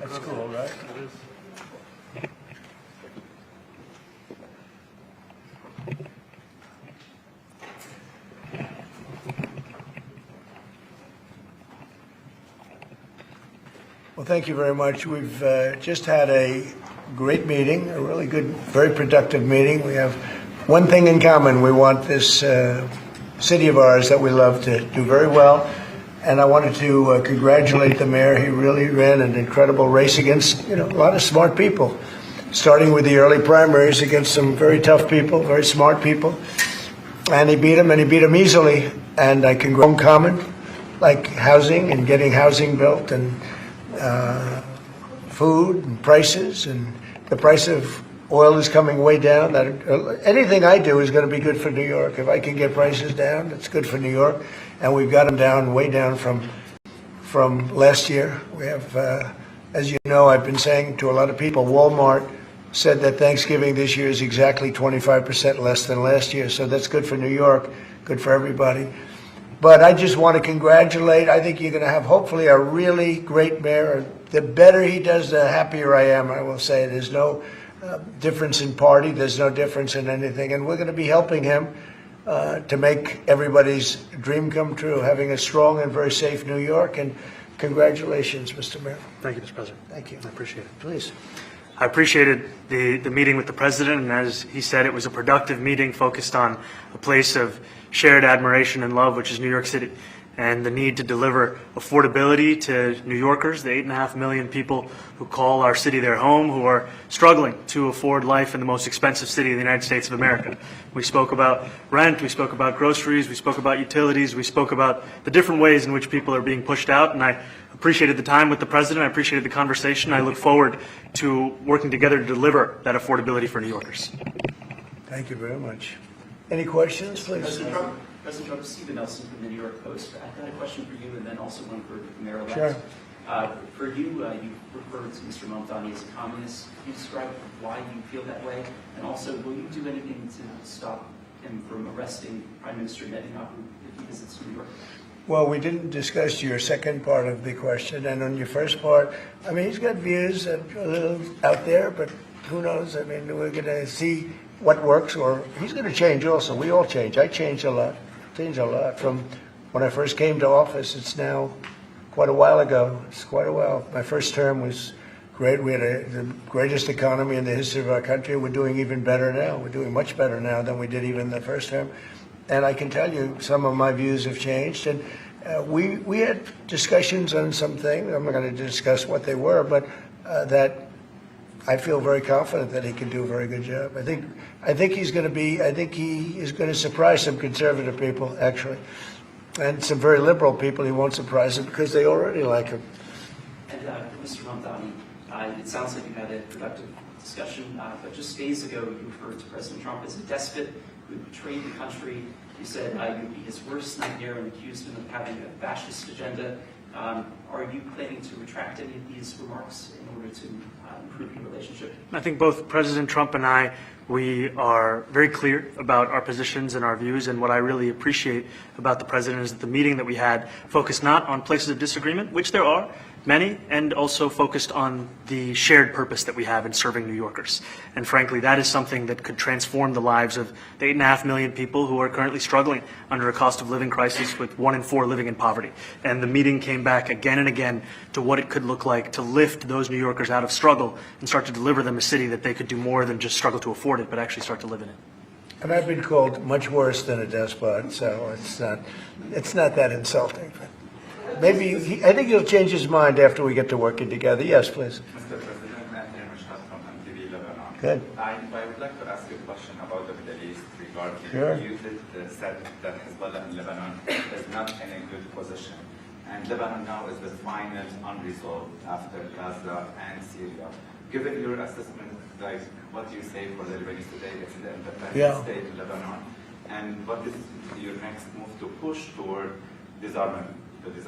That's cool, right? It is. Well, thank you very much. We've just had a great meeting, a really good, very productive meeting. We have one thing in common. We want this city of ours that we love to do very well. And I wanted to congratulate the mayor. He really ran an incredible race against, a lot of smart people, starting with the early primaries against some very tough people, very smart people. And he beat them easily. And I congratulate common, like housing and getting housing built and food and prices, and the price of oil is coming way down. Anything I do is going to be good for New York. If I can get prices down, it's good for New York. And we've got them down, way down from last year. We have, as you know, I've been saying to a lot of people, Walmart said that Thanksgiving this year is exactly 25% less than last year. So that's good for New York, good for everybody. But I just want to congratulate. I think you're going to have, hopefully, a really great mayor. The better he does, the happier I am, I will say. There's no difference in party. There's no difference in anything. And we're going to be helping him to make everybody's dream come true, having a strong and very safe New York. And congratulations, Mr. Mayor. Thank you, Mr. President. Thank you. I appreciate it. Please. I appreciated the meeting with the president, and as he said, it was a productive meeting focused on a place of shared admiration and love, which is New York City, and the need to deliver affordability to New Yorkers, the 8.5 million people who call our city their home, who are struggling to afford life in the most expensive city in the United States of America. We spoke about rent, we spoke about groceries, we spoke about utilities, we spoke about the different ways in which people are being pushed out, and I appreciated the time with the president. I appreciated the conversation. I look forward to working together to deliver that affordability for New Yorkers. Thank you very much. Any questions, please? President Trump, Stephen Nelson from the New York Post. I've got a question for you and then also one for the Mayor-elect. Sure. For you, you referred to Mr. Mamdani as a communist. Can you describe why you feel that way? And also, will you do anything to stop him from arresting Prime Minister Netanyahu if he visits New York? Well, we didn't discuss your second part of the question. And on your first part, I mean, he's got views that are a little out there, but who knows? I mean, we're going to see what works, or he's going to change also. We all change. I changed a lot. From when I first came to office. It's now quite a while ago. It's quite a while. My first term was great. We had the greatest economy in the history of our country. We're doing even better now. We're doing much better now than we did even the first term. And I can tell you some of my views have changed. And we had discussions on some things. I'm not going to discuss what they were, but that I feel very confident that he can do a very good job. I think he's going to be. I think he is going to surprise some conservative people, actually, and some very liberal people. He won't surprise them because they already like him. And Mr. Mamdani, it sounds like you had a productive discussion, but just days ago you referred to President Trump as a despot who betrayed the country. You said you'd be his worst nightmare and accused him of having a fascist agenda. Are you planning to retract any of these remarks in order to improve your relationship? I think both President Trump and I, we are very clear about our positions and our views, and what I really appreciate about the president is that the meeting that we had focused not on places of disagreement, which there are many, and also focused on the shared purpose that we have in serving New Yorkers. And frankly, that is something that could transform the lives of the 8.5 million people who are currently struggling under a cost of living crisis, with 1 in 4 living in poverty. And the meeting came back again and again to what it could look like to lift those New Yorkers out of struggle and start to deliver them a city that they could do more than just struggle to afford it, but actually start to live in it. And I've been called much worse than a despot, so it's not that insulting. Maybe I think he'll change his mind after we get to working together. Yes, please. Mr. President, from MTV Lebanon. Good. I would like to ask you a question about the Middle East regarding Sure. you said that Hezbollah in Lebanon is not in a good position. And Lebanon now is the final unresolved after Gaza and Syria. Given your assessment, like what do you say for the Lebanese today? It's the independent state in Lebanon. And what is your next move to push toward disarmament?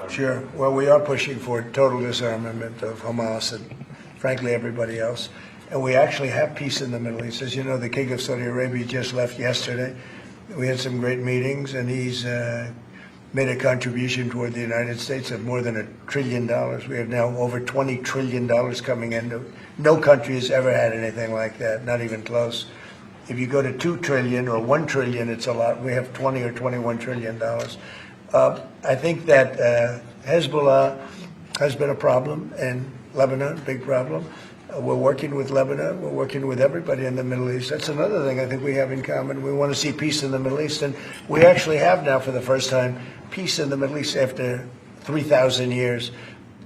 Sure. Well, we are pushing for total disarmament of Hamas and, frankly, everybody else. And we actually have peace in the Middle East. As you know, the King of Saudi Arabia just left yesterday. We had some great meetings, and he's made a contribution toward the United States of more than $1 trillion. We have now over $20 trillion coming in. No country has ever had anything like that, not even close. If you go to 2 trillion or 1 trillion, it's a lot. We have 20 or 21 trillion dollars. I think that Hezbollah has been a problem in Lebanon, big problem. We're working with Lebanon. We're working with everybody in the Middle East. That's another thing I think we have in common. We want to see peace in the Middle East, and we actually have now, for the first time, peace in the Middle East after 3,000 years.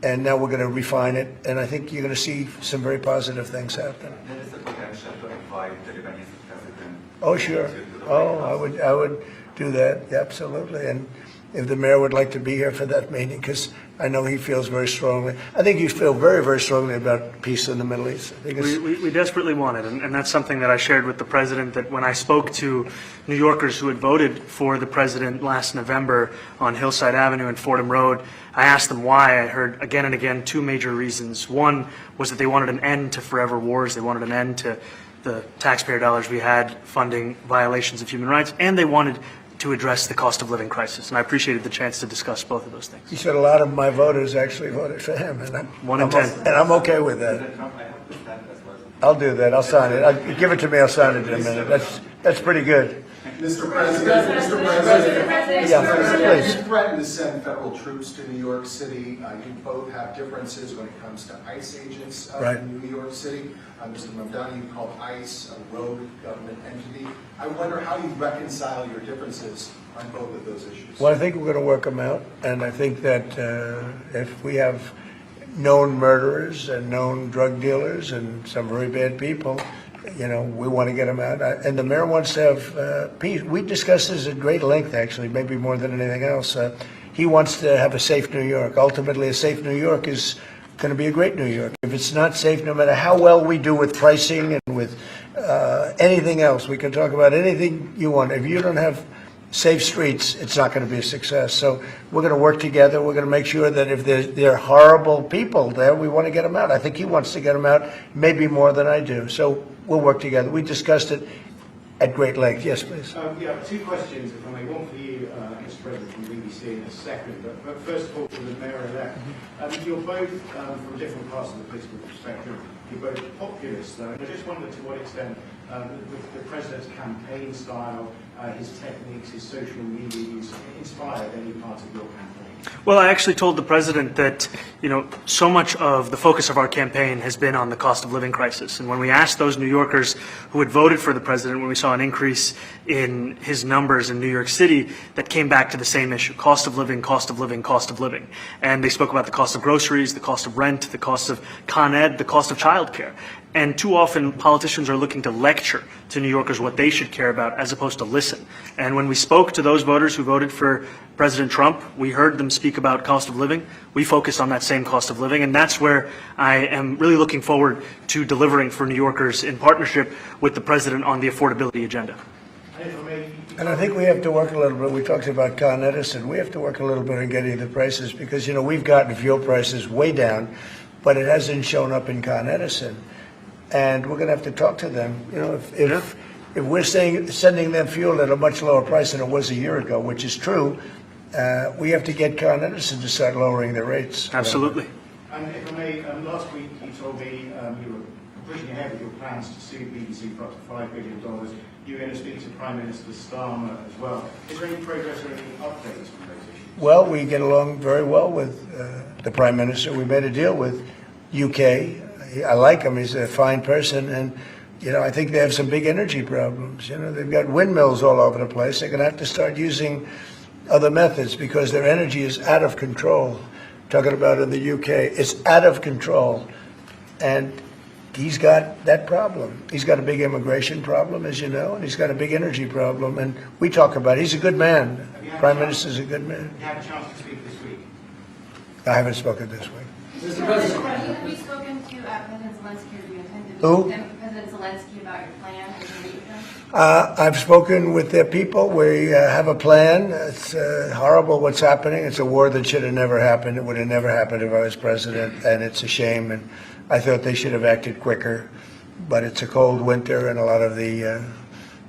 And now we're going to refine it, and I think you're going to see some very positive things happen. There is a potential to invite the Lebanese president. Oh, sure. Oh, I would do that, absolutely. And if the mayor would like to be here for that meeting, because I know he feels very strongly. I think you feel very, very strongly about peace in the Middle East. I think we desperately want it, and that's something that I shared with the president, that when I spoke to New Yorkers who had voted for the president last November on Hillside Avenue and Fordham Road, I asked them why. I heard again and again two major reasons. One was that they wanted an end to forever wars. They wanted an end to the taxpayer dollars we had funding violations of human rights, and they wanted to address the cost of living crisis. And I appreciated the chance to discuss both of those things. he said a lot of my voters actually voted for him, and One in 10. And I'm okay with that. President Trump, I have to stand as well. I'll do that. I'll sign it. Give it to me. I'll sign it in a minute. That's pretty good. Mr. President, Yeah, please. you threatened to send federal troops to New York City. You both have differences when it comes to ICE agents Right. in New York City. Mr. Mamdani, you called ICE a rogue government entity. I wonder how you reconcile your differences on both of those issues. Well, I think we're going to work them out, and I think that if we have known murderers and known drug dealers and some very bad people, we want to get them out. And the mayor wants to have peace. We discussed this at great length, actually, maybe more than anything else. He wants to have a safe New York. Ultimately, a safe New York is going to be a great New York. If it's not safe, no matter how well we do with pricing and with anything else, we can talk about anything you want. If you don't have safe streets, it's not going to be a success. So we're going to work together. We're going to make sure that if there are horrible people there, we want to get them out. I think he wants to get them out, maybe more than I do. So we'll work together. We discussed it at great length. Yes, please. Yeah, two questions, if I may. One for you, Mr. President, from BBC in a second. But first of all, for the mayor-elect, you're both from different parts of the political spectrum. You're both populists, though. And I just wondered to what extent the president's campaign style, his techniques, his social media use inspired any part of your campaign. Well, I actually told the president that, so much of the focus of our campaign has been on the cost of living crisis. And when we asked those New Yorkers who had voted for the president, when we saw an increase in his numbers in New York City, that came back to the same issue: cost of living, cost of living, cost of living. And they spoke about the cost of groceries, the cost of rent, the cost of Con Ed, the cost of childcare. And too often, politicians are looking to lecture to New Yorkers what they should care about, as opposed to listen. And when we spoke to those voters who voted for President Trump, we heard them speak about cost of living. We focused on that same cost of living, and that's where I am really looking forward to delivering for New Yorkers in partnership with the president on the affordability agenda. And I think we have to work a little bit. We talked about Con Edison. We have to work a little bit on getting the prices, because, we've gotten fuel prices way down, but it hasn't shown up in Con Edison. And we're going to have to talk to them. If we're sending them fuel at a much lower price than it was a year ago, which is true, we have to get Con Edison to start lowering their rates. Absolutely. And if I may, last week you told me you were pushing ahead with your plans to sue BBC for up to $5 billion. You're going to speak to Prime Minister Starmer as well. Is there any progress or any updates on those issues? Well, we get along very well with the Prime Minister. We made a deal with UK. I like him. He's a fine person. And, I think they have some big energy problems. They've got windmills all over the place. They're going to have to start using other methods because their energy is out of control. Talking about in the UK, it's out of control. And he's got that problem. He's got a big immigration problem, as you know, and he's got a big energy problem. And we talk about it. He's a good man. Prime Minister's a good man. You had a chance to speak this week. I haven't spoken this week. Mr. President, have you spoken to President Zelensky, or do you intend to Who? speak to President Zelensky about your plan? Have you meet with them? I've spoken with their people. We have a plan. It's horrible what's happening. It's a war that should have never happened. It would have never happened if I was president, and it's a shame. And I thought they should have acted quicker. But it's a cold winter, and a lot of the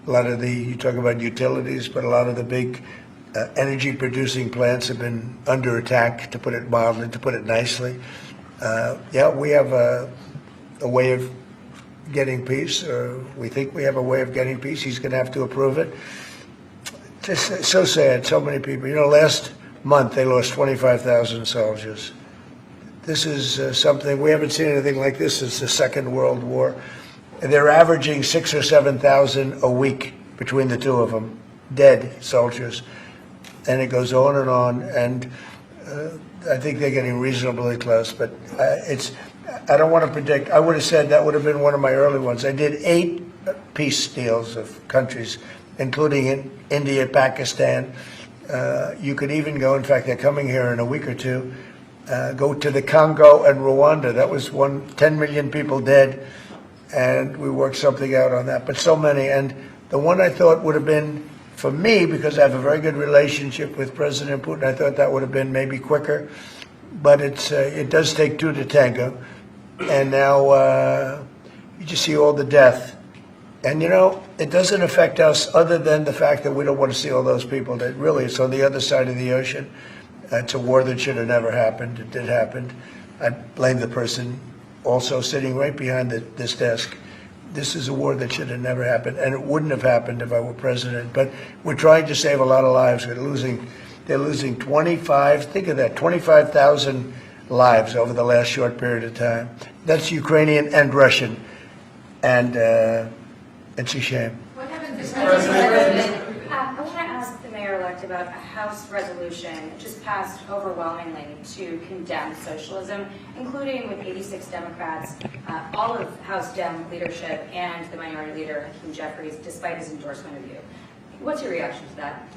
you talk about utilities, but a lot of the big energy-producing plants have been under attack, to put it mildly, to put it nicely. Yeah, we have a way of getting peace, or we think we have a way of getting peace. He's going to have to approve it. Just so sad, so many people. You know, last month they lost 25,000 soldiers. This is something, we haven't seen anything like this since the Second World War. And they're averaging 6,000 or 7,000 a week between the two of them, dead soldiers. And it goes on, and I think they're getting reasonably close. But I don't want to predict. I would have said that would have been one of my early ones. I did 8 peace deals of countries, including in India, Pakistan. You could even go, in fact, they're coming here in a week or two, go to the Congo and Rwanda. That was 10 million people dead, and we worked something out on that. But so many, and the one I thought would have been, for me, because I have a very good relationship with President Putin, I thought that would have been maybe quicker. But it does take 2 to tango. And now you just see all the death. And, you know, it doesn't affect us other than the fact that we don't want to see all those people that really, it's on the other side of the ocean. It's a war that should have never happened. It did happen. I blame the person also sitting right behind this desk. This is a war that should have never happened, and it wouldn't have happened if I were president. But we're trying to save a lot of lives. They're losing 25, think of that, 25,000 lives over the last short period of time. That's Ukrainian and Russian, and it's a shame. What happens to President? I want to ask the mayor-elect about a House resolution that just passed overwhelmingly to condemn socialism, including with 86 Democrats, all of House Dem leadership, and the minority leader, Hakeem Jeffries, despite his endorsement of you. What's your reaction to that?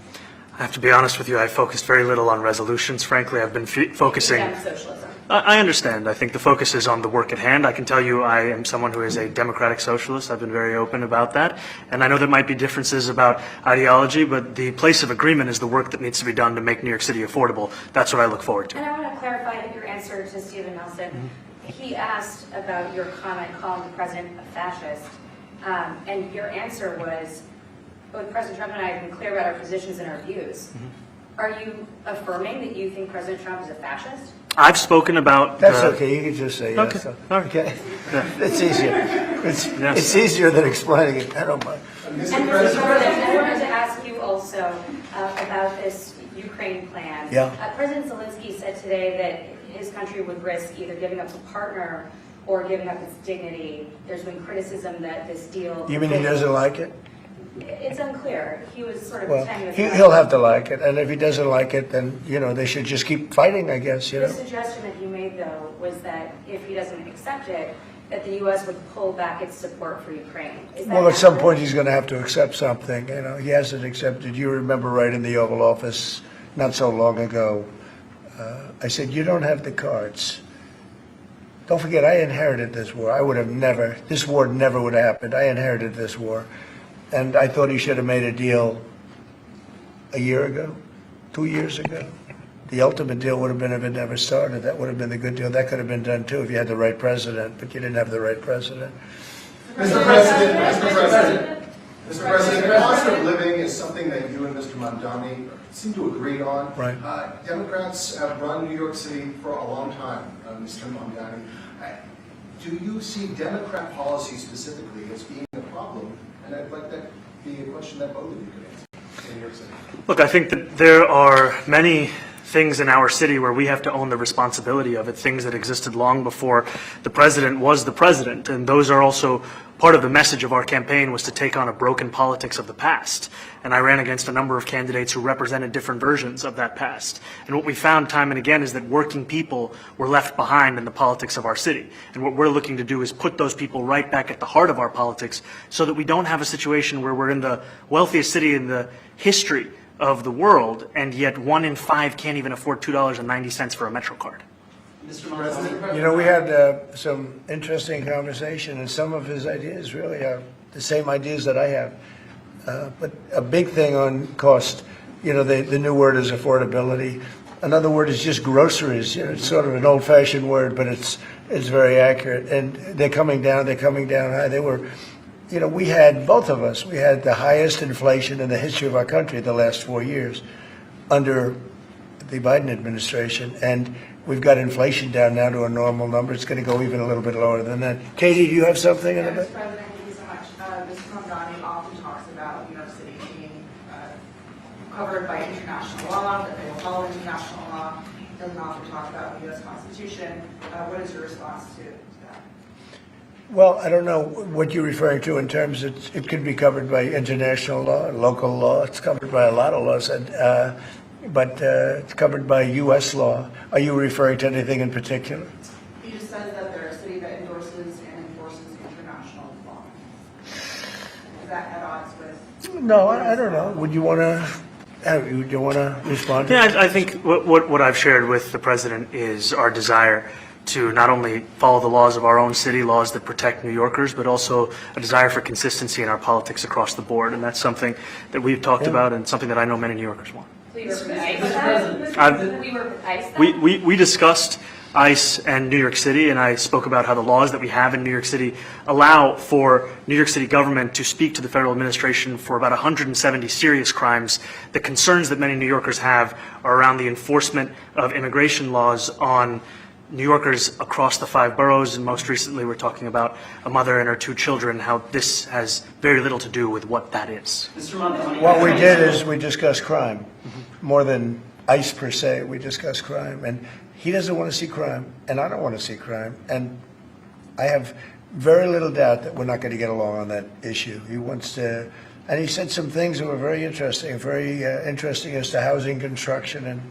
I have to be honest with you, I focused very little on resolutions. Frankly, I've been focusing... Condemn socialism. I understand. I think the focus is on the work at hand. I can tell you I am someone who is a democratic socialist. I've been very open about that. And I know there might be differences about ideology, but the place of agreement is the work that needs to be done to make New York City affordable. That's what I look forward to. And I want to clarify your answer to Stephen Nelson. He asked about your comment calling the president a fascist. And your answer was, both President Trump and I have been clear about our positions and our views. Are you affirming that you think President Trump is a fascist? I've spoken about... That's okay. You can just say yes. Okay. All right. Okay. It's easier. It's easier than explaining it. I don't mind. And Mr. President, I wanted to ask you also about this Ukraine plan. Yeah. President Zelensky said today that his country would risk either giving up a partner or giving up its dignity. There's been criticism that this deal... You mean he doesn't like it? It's unclear. He was sort of Well, pretending... he'll have to like it, and if he doesn't like it, then, you know, they should just keep fighting, I guess, you The know. suggestion that you made, though, was that if he doesn't accept it, that the U.S. would pull back its support for Ukraine. Is that Well, at some accurate? point, he's going to have to accept something, you know. He hasn't accepted. You remember right in the Oval Office not so long ago, I said, you don't have the cards. Don't forget, I inherited this war. I would have never, this war never would have happened. I inherited this war. And I thought he should have made a deal a year ago, 2 years ago. The ultimate deal would have been if it never started. That would have been the good deal. That could have been done too if you had the right president, but you didn't have the right president. Mr. President, cost of living is something that you and Mr. Mamdani seem to agree on. Right. Democrats have run New York City for a long time, Mr. Mamdani. Do you see Democrat policy specifically as being a problem? And I'd like that to be a question that both of you could answer in New York City. Look, I think that there are many things in our city where we have to own the responsibility of it, things that existed long before the president was the president. And those are also part of the message of our campaign, was to take on a broken politics of the past. And I ran against a number of candidates who represented different versions of that past. And what we found time and again is that working people were left behind in the politics of our city. And what we're looking to do is put those people right back at the heart of our politics so that we don't have a situation where we're in the wealthiest city in the history of the world, and yet 1 in 5 can't even afford $2.90 for a Metro card. Mr. Mamdani. You know, we had some interesting conversation, and some of his ideas really are the same ideas that I have. But a big thing on cost, you know, the new word is affordability. Another word is just groceries. You know, it's sort of an old-fashioned word, but it's very accurate. And they're coming down high. They were, you know, we had, both of us, we had the highest inflation in the history of our country the last 4 years. under the Biden administration, and we've got inflation down now to a normal number. It's going to go even a little bit lower than that. Katie, do you have something in a bit? Mr. President, thank you so much. Mr. Mamdani often talks about New York City being covered by international law, that they will follow international law. He doesn't often talk about the U.S. Constitution. What is your response to that? Well, I don't know what you're referring to in terms of it could be covered by international law, local law. It's covered by a lot of laws, but it's covered by U.S. law. Are you referring to anything in particular? He just says that they're a city that endorses and enforces international law. Is that at odds with? No, I don't know. Would you want to? Do you want to respond to Yeah, I think what I've shared with the president is our desire to not only follow the laws of our own city, laws that protect New Yorkers, but also a desire for consistency in our politics across the board. And that's something that we've talked about and something that I know many New Yorkers want. So you were with ICE? We were with ICE then? We discussed ICE and New York City, and I spoke about how the laws that we have in New York City allow for New York City government to speak to the federal administration for about 170 serious crimes. The concerns that many New Yorkers have are around the enforcement of immigration laws on New Yorkers across the 5 boroughs, and most recently we're talking about a mother and her 2 children, how this has very little to do with what that is. Mr. Mamdani, What we did is we discussed crime, more than ICE per se. We discussed crime, and he doesn't want to see crime, and I don't want to see crime, and I have very little doubt that we're not going to get along on that issue. He wants to, and he said some things that were very interesting as to housing construction, and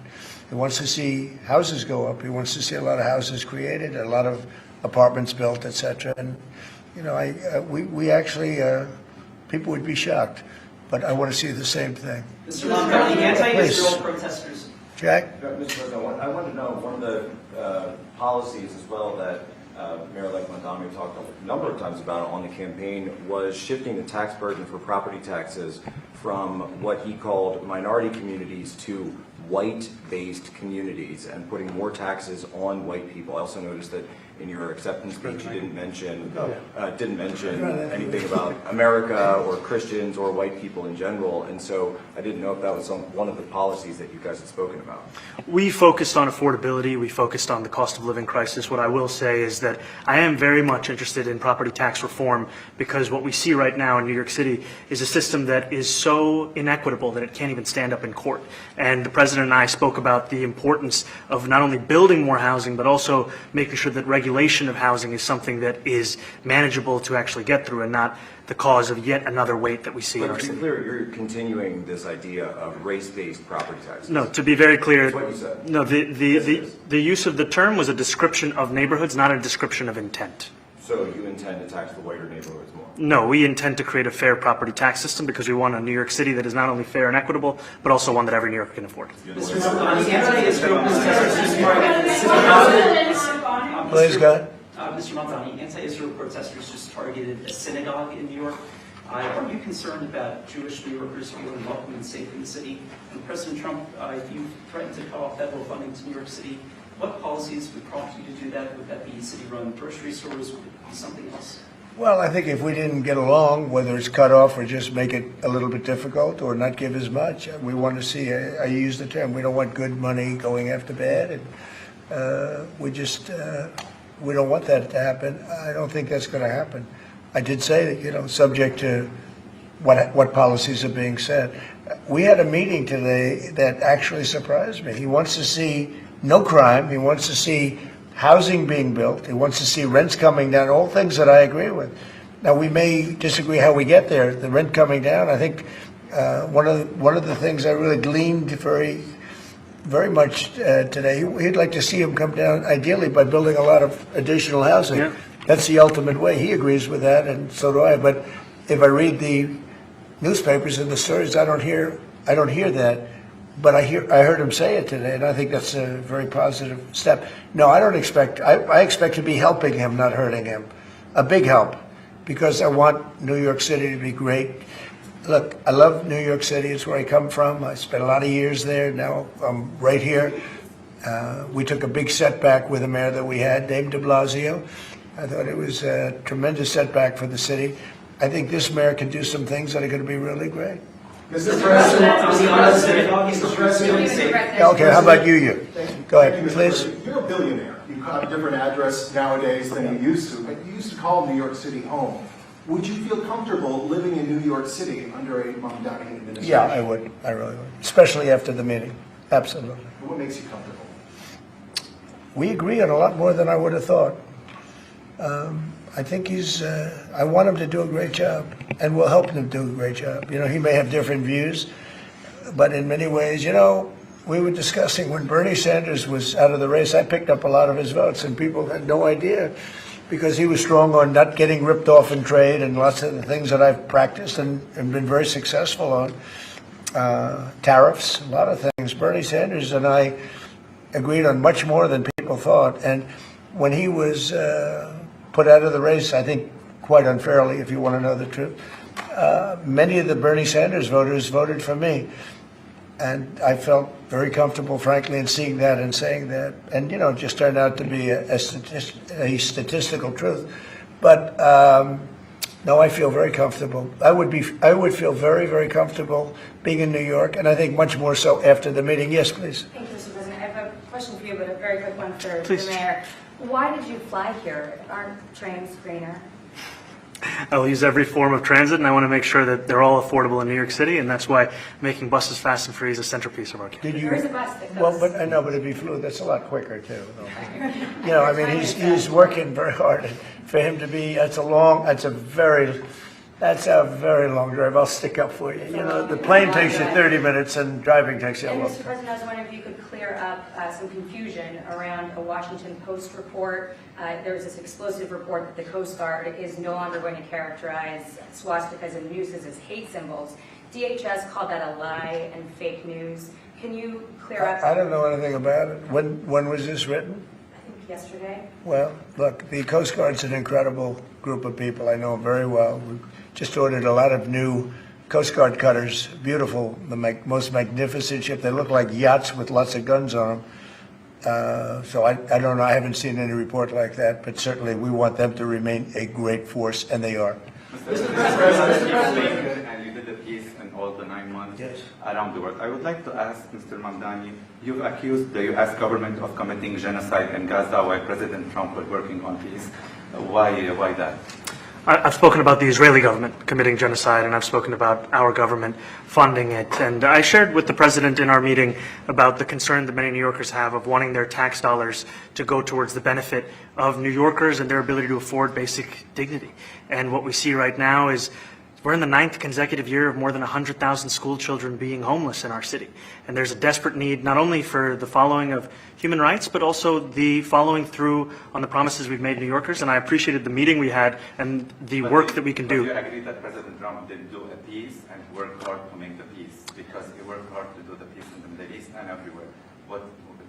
he wants to see houses go up. He wants to see a lot of houses created, a lot of apartments built, etc. And you know, we actually people would be shocked, but I want to see the same thing. Mr. Mamdani, anti-Israel protesters. Jack? Mr. President, I want to know one of the policies as well that Mayor-elect Mamdani talked a number of times about on the campaign was shifting the tax burden for property taxes from what he called minority communities to white-based communities and putting more taxes on white people. I also noticed that in your acceptance speech you didn't mention anything about America or Christians or white people in general, and so I didn't know if that was one of the policies that you guys had spoken about. We focused on affordability. We focused on the cost of living crisis. What I will say is that I am very much interested in property tax reform because what we see right now in New York City is a system that is so inequitable that it can't even stand up in court. And the president and I spoke about the importance of not only building more housing, but also making sure that regulation of housing is something that is manageable to actually get through and not the cause of yet another weight that we see in But our to be city. clear, you're continuing this idea of race-based property taxes. No, to be very clear, That's what you said. no, the use of the term was a description of neighborhoods, not a description of intent. So you intend to tax the whiter neighborhoods more? No, we intend to create a fair property tax system because we want a New York City that is not only fair and equitable, but also one that every New Yorker can afford. Mr. Mamdani, anti-Israel protesters Please, God. Mr. Mamdani, anti-Israel protesters just targeted a synagogue in New York. Are you concerned about Jewish New Yorkers feeling welcome and safe in the city? And President Trump, you threatened to cut off federal funding to New York City. What policies would prompt you to do that? Would that be city-run grocery stores? Would it be something else? Well, I think if we didn't get along, whether it's cut off or just make it a little bit difficult or not give as much, we want to see, I use the term, we don't want good money going after bad. And we don't want that to happen. I don't think that's going to happen. I did say that, you know, subject to what policies are being set. We had a meeting today that actually surprised me. He wants to see no crime. He wants to see housing being built. He wants to see rents coming down, all things that I agree with. Now, we may disagree how we get there. The rent coming down, I think one of the things I really gleaned very much today, he'd like to see him come down, ideally, by building a lot of additional housing. Yeah. That's the ultimate way. He agrees with that, and so do I. But if I read the newspapers and the stories, I don't hear that. But I heard him say it today, and I think that's a very positive step. No, I don't expect. I expect to be helping him, not hurting him. A big help, because I want New York City to be great. Look, I love New York City. It's where I come from. I spent a lot of years there. Now I'm right here. We took a big setback with the mayor that we had, named de Blasio. I thought it was a tremendous setback for the city. I think this mayor can do some things that are going to be really great. Mr. President, Mr. President. Okay, how about you? Go Thank ahead, you, Mr. please. President. You're a billionaire. You have a different address nowadays than you used to, but you used to call New York City home. Would you feel comfortable living in New York City under a Mamdani administration? Yeah, I would. I really would. Especially after the meeting. Absolutely. What makes you comfortable? We agree on a lot more than I would have thought. I think I want him to do a great job, and we'll help him do a great job. You know, he may have different views, but in many ways, you know, we were discussing when Bernie Sanders was out of the race, I picked up a lot of his votes, and people had no idea because he was strong on not getting ripped off in trade and lots of the things that I've practiced and been very successful on. Tariffs, a lot of things. Bernie Sanders and I agreed on much more than people thought. And when he was put out of the race, I think quite unfairly, if you want to know the truth, many of the Bernie Sanders voters voted for me. And I felt very comfortable, frankly, in seeing that and saying that. And, you know, it just turned out to be a statistical truth. But no, I feel very comfortable. I would feel very, very comfortable being in New York, and I think much more so after the meeting. Yes, please. Thank you, Mr. President. I have a question for you, but a very quick one for Please. the mayor. Why did you fly here? Aren't trains greener? I will use every form of transit, and I want to make sure that they're all affordable in New York City, and that's why making buses fast and free is a centerpiece of our campaign. Did you? There is a bus that goes. Well, but I know, but if he flew, that's a lot quicker too. You know, I mean, he's working very hard. For him to be, that's a very long drive. I'll stick up for you. You know, the plane takes you 30 minutes and driving takes you a And long Mr. time. President, I was wondering if you could clear up some confusion around a Washington Post report. There was this explosive report that the Coast Guard is no longer going to characterize swastikas and nooses as hate symbols. DHS called that a lie and fake news. Can you clear up? I don't know anything about it. When was this written? I think yesterday. Well, look, the Coast Guard's an incredible group of people. I know them very well. We just ordered a lot of new Coast Guard cutters, beautiful, the most magnificent ship. They look like yachts with lots of guns on them. So I don't know. I haven't seen any report like that, but certainly we want them to remain a great force, and they are. Mr. President, and you did a piece in all the 9 months Yes. around the world. I would like to ask Mr. Mamdani, you've accused the U.S. government of committing genocide in Gaza while President Trump was working on peace. Why that? I've spoken about the Israeli government committing genocide, and I've spoken about our government funding it. And I shared with the president in our meeting about the concern that many New Yorkers have of wanting their tax dollars to go towards the benefit of New Yorkers and their ability to afford basic dignity. And what we see right now is we're in the 9th consecutive year of more than 100,000 school children being homeless in our city. And there's a desperate need not only for the following of human rights, but also the following through on the promises we've made New Yorkers. And I appreciated the meeting we had and the work that we can do. Do you agree that President Trump didn't do a peace and worked hard to make the peace? Because he worked hard to do the peace in the Middle East and everywhere.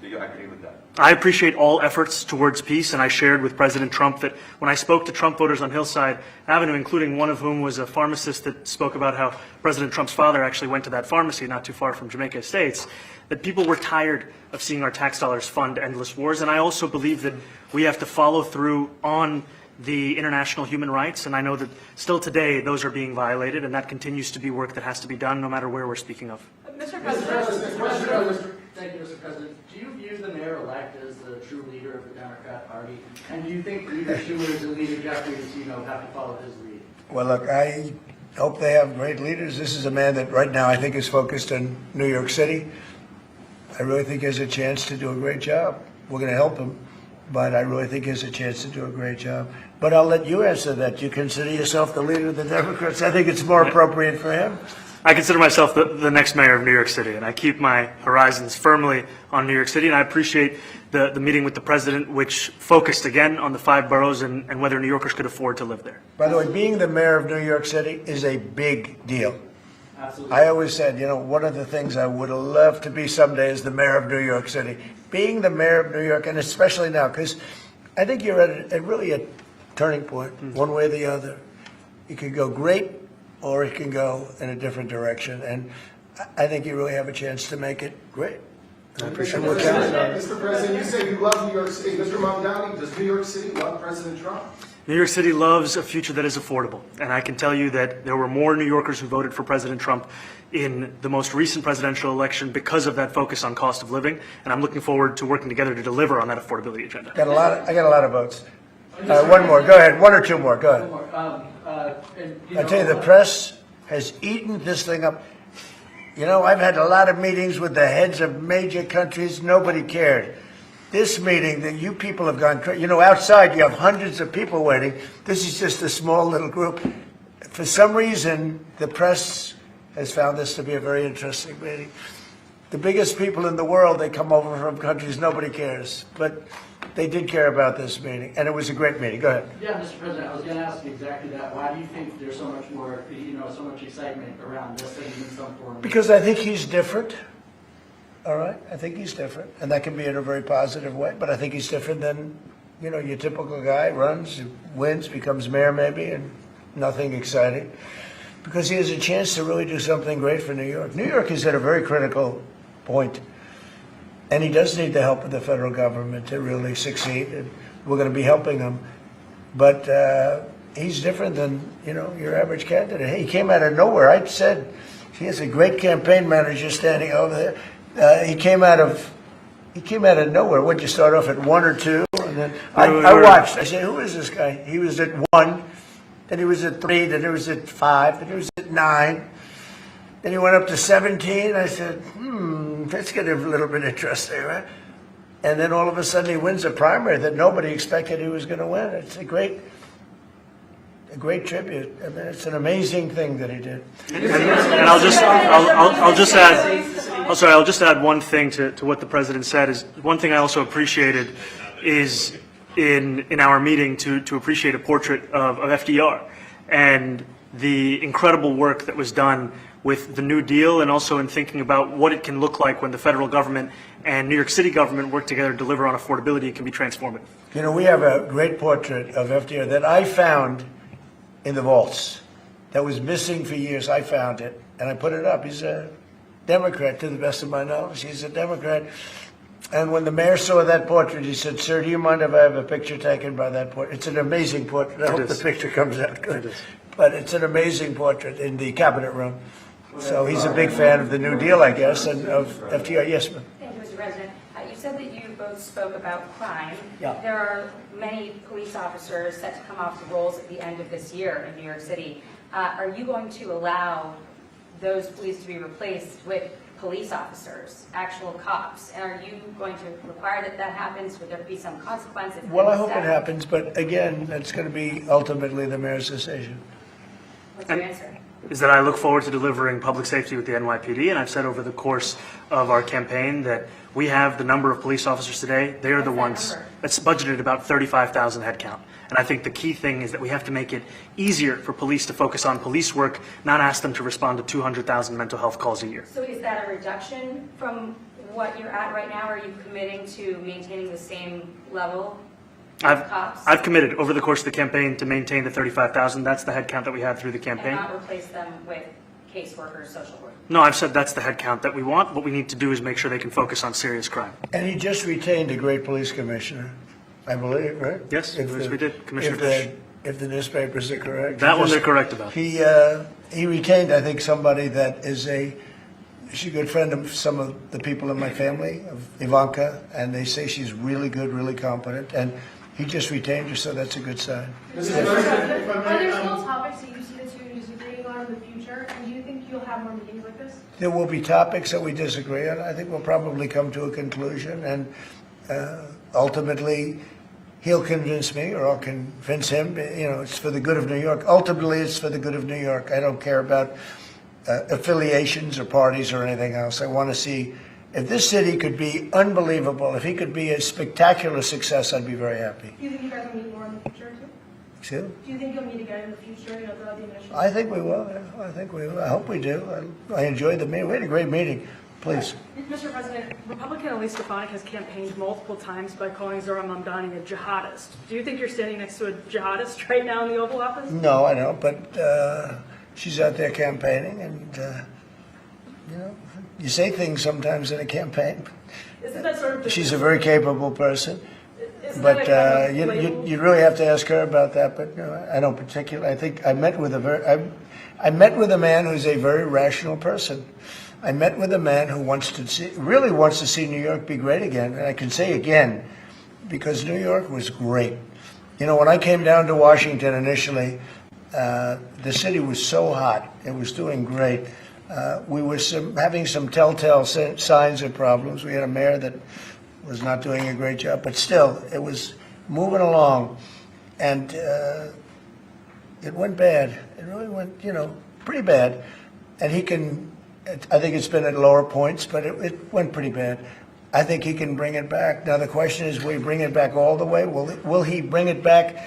Do you agree with that? I appreciate all efforts towards peace, and I shared with President Trump that when I spoke to Trump voters on Hillside Avenue, including one of whom was a pharmacist that spoke about how President Trump's father actually went to that pharmacy not too far from Jamaica Estates, that people were tired of seeing our tax dollars fund endless wars. And I also believe that we have to follow through on the international human rights, and I know that still today those are being violated, and that continues to be work that has to be done no matter where we're speaking of. Mr. Thank you, Mr. President. Do you view the mayor-elect as the true leader of the Democrat Party? And do you think Leader Schumer's and Leader Jeffries, have to follow his lead? Well, look, I hope they have great leaders. This is a man that right now I think is focused on New York City. I really think he has a chance to do a great job. We're going to help him, but I really think he has a chance to do a great job. But I'll let you answer that. You consider yourself the leader of the Democrats. I think it's more appropriate for him. I consider myself the next mayor of New York City, and I keep my horizons firmly on New York City, and I appreciate the meeting with the president, which focused again on the 5 boroughs and whether New Yorkers could afford to live there. By the way, being the mayor of New York City is a big deal. Absolutely. I always said, one of the things I would love to be someday is the mayor of New York City. Being the mayor of New York, and especially now, because I think you're at really a turning point, one way or the other. It could go great, or it can go in a different direction. And I think you really have a chance to make it great. And we're counting on it. Mr. President, you say you love New York City. Mr. Mamdani, does New York City love President Trump? New York City loves a future that is affordable, and I can tell you that there were more New Yorkers who voted for President Trump in the most recent presidential election because of that focus on cost of living, and I'm looking forward to working together to deliver on that affordability agenda. I got a lot of votes. One more, go ahead, one or two more, go ahead. I tell you, the press has eaten this thing up. You know, I've had a lot of meetings with the heads of major countries, nobody cared. This meeting that you people have gone crazy, you know, outside you have hundreds of people waiting. This is just a small little group. For some reason, the press has found this to be a very interesting meeting. The biggest people in the world, they come over from countries nobody cares. But they did care about this meeting, and it was a great meeting. Go ahead. Yeah, Mr. President, I was going to ask you exactly that. Why do you think there's so much more, so much excitement around this than in some form? Because I think he's different. All right, I think he's different, and that can be in a very positive way. But I think he's different than, your typical guy runs, wins, becomes mayor maybe, and nothing exciting. Because he has a chance to really do something great for New York. New York is at a very critical point, and he does need the help of the federal government to really succeed. And we're going to be helping him, but he's different than your average candidate. He came out of nowhere. I said he has a great campaign manager standing over there. He came out of nowhere. Would you start off at 1 or 2? And then I watched. I said, who is this guy? He was at 1, then he was at 3, then he was at 5, then he was at 9. Then he went up to 17. I said, that's getting a little bit interesting, right? And then all of a sudden he wins a primary that nobody expected he was going to win. It's a great tribute. I mean, it's an amazing thing that he did. And I'll just add one thing to what the president said. Is one thing I also appreciated is in our meeting to appreciate a portrait of FDR and the incredible work that was done with the New Deal, and also in thinking about what it can look like when the federal government and New York City government work together to deliver on affordability. It can be transformative. We have a great portrait of FDR that I found in the vaults that was missing for years. I found it, and I put it up. He's a Democrat, to the best of my knowledge. He's a Democrat. And when the mayor saw that portrait, he said, "Sir, do you mind if I have a picture taken by that portrait?" It's an amazing portrait. I hope the picture comes out good. But it's an amazing portrait in the cabinet room. So he's a big fan of the New Deal, I guess, and of FDR. Yes, ma'am. Thank you, Mr. President. You said that you both spoke about crime. Yeah. There are many police officers set to come off the rolls at the end of this year in New York City. Are you going to allow those police to be replaced with police officers, actual cops? And are you going to require that happens? Would there be some consequence? Well, I hope it happens, but again, that's going to be ultimately the mayor's decision. What's your answer? Is that I look forward to delivering public safety with the NYPD, and I've said over the course of our campaign that we have the number of police officers today. They are the ones that's budgeted about 35,000 headcount. And I think the key thing is that we have to make it easier for police to focus on police work, not ask them to respond to 200,000 mental health calls a year. So is that a reduction from what you're at right now? Are you committing to maintaining the same level of cops? I've committed over the course of the campaign to maintain the 35,000. That's the headcount that we had through the campaign. And not replace them with caseworkers, social workers? No, I've said that's the headcount that we want. What we need to do is make sure they can focus on serious crime. And he just retained a great police commissioner, I believe, right? Yes, we did. Commissioner Fish. If the newspapers are correct. That one they're correct about. He retained, I think, somebody that is she's a good friend of some of the people in my family, of Ivanka, and they say she's really good, really competent, and he just retained her, so that's a good sign. Are there still topics that you see the two disagreeing on in the future, and do you think you'll have more meetings like this? There will be topics that we disagree on. I think we'll probably come to a conclusion, and ultimately, he'll convince me, or I'll convince him. It's for the good of New York. Ultimately, it's for the good of New York. I don't care about affiliations or parties or anything else. I want to see if this city could be unbelievable. If he could be a spectacular success, I'd be very happy. Do you think you guys will meet more in the future, too? Excuse me? Do you think you'll meet again in the future, throughout the administration? I think we will. Yeah. I think we will. I hope we do. I enjoyed the meeting. We had a great meeting. Please. Mr. President, Republican Elise Stefanik has campaigned multiple times by calling Zohran Mamdani a jihadist. Do you think you're standing next to a jihadist right now in the Oval Office? No, I don't. But she's out there campaigning, and you say things sometimes in a campaign. Isn't that sort of She's a very capable person. but you really have to ask her about that. But I don't particularly. I think I met with a man who's a very rational person. I met with a man who really wants to see New York be great again, and I can say again, because New York was great. You know, when I came down to Washington initially, the city was so hot; it was doing great. We were having some telltale signs of problems. We had a mayor that was not doing a great job, but still, it was moving along, and it went bad. It really went, pretty bad. And he can, I think it's been at lower points, but it went pretty bad. I think he can bring it back. Now, the question is, will he bring it back all the way? Will he bring it back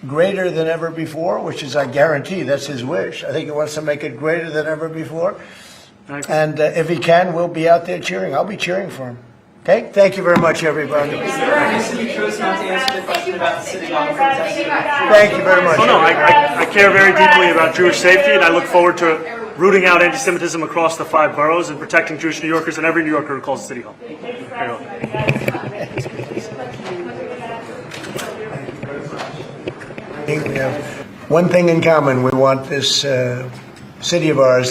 greater than ever before, which is, I guarantee, that's his wish. I think he wants to make it greater than ever before. And if he can, we'll be out there cheering. I'll be cheering for him. Okay? Thank you very much, everybody. Is there a reason you chose not to answer the question about the City Hall protest? Thank you very much. Oh, no, I care very deeply about Jewish safety, and I look forward to rooting out anti-Semitism across the 5 boroughs and protecting Jewish New Yorkers and every New Yorker who calls the City Hall. Very well. We have one thing in common. We want this city of ours